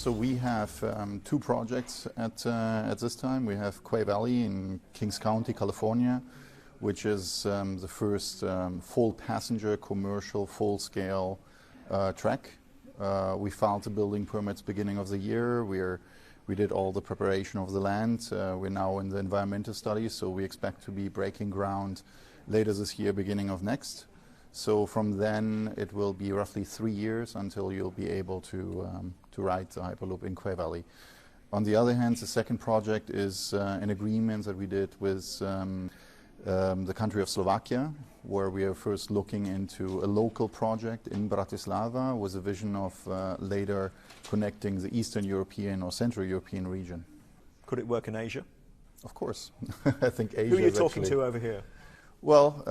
So we have two projects at this time. We have Quay Valley in Kings County, California, which is the first full passenger commercial full-scale track. We filed the building permits beginning of the year. We did all the preparation of the land. We're now in the environmental studies, so we expect to be breaking ground later this year, beginning of next. So from then it will be roughly 3 years until you'll be able to ride the Hyperloop in Quay Valley. On the other hand, the second project is an agreement that we did with the country of Slovakia, where we are first looking into a local project in Bratislava with a vision of later connecting the Eastern European or Central European region. Could it work in Asia? Of course. I think Asia. Who are you talking to over here? Well,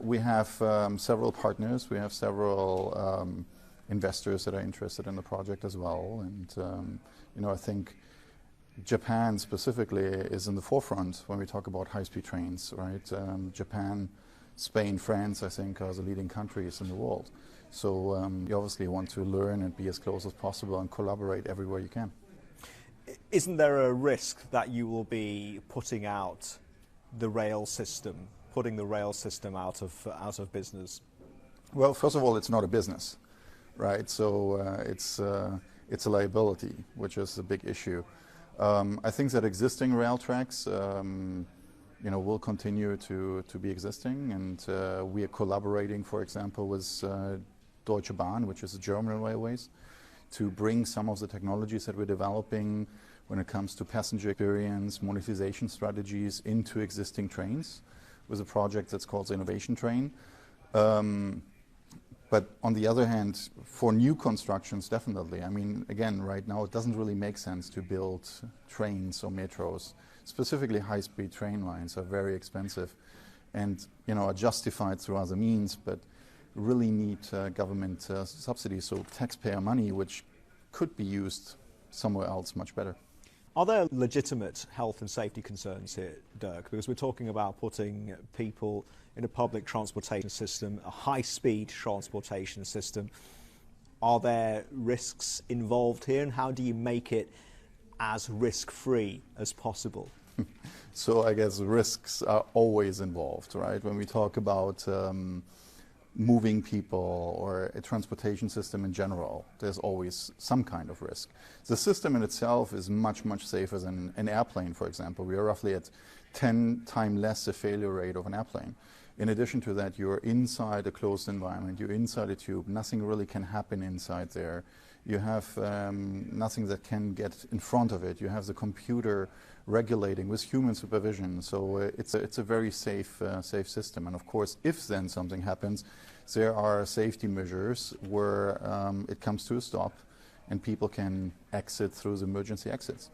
we have several partners. We have several investors that are interested in the project as well. And, I think Japan specifically is in the forefront when we talk about high-speed trains, right? Japan, Spain, France, I think, are the leading countries in the world. So you obviously want to learn and be as close as possible and collaborate everywhere you can. Isn't there a risk that you will be putting out the rail system, putting the rail system out of business? Well, first of all, it's not a business, right? So it's a liability, which is a big issue. I think that existing rail tracks, will continue to be existing, and we are collaborating, for example, with Deutsche Bahn, which is the German railways, to bring some of the technologies that we're developing when it comes to passenger experience, monetization strategies into existing trains, with a project that's called the Innovation Train. But on the other hand, for new constructions, definitely. I mean, again, right now it doesn't really make sense to build trains or metros. Specifically, high-speed train lines are very expensive and, are justified through other means, but really need government subsidies, so taxpayer money, which could be used somewhere else much better. Are there legitimate health and safety concerns here, Dirk? Because we're talking about putting people in a public transportation system, a high-speed transportation system. Are there risks involved here, and how do you make it as risk-free as possible? So I guess risks are always involved, right? When we talk about moving people or a transportation system in general, there's always some kind of risk. The system in itself is much, much safer than an airplane, for example. We are roughly at 10 times less the failure rate of an airplane. In addition to that, you're inside a closed environment, you're inside a tube, nothing really can happen inside there. You have nothing that can get in front of it. You have the computer regulating with human supervision. So it's a very safe system. And of course, if then something happens, there are safety measures where it comes to a stop and people can exit through the emergency exits.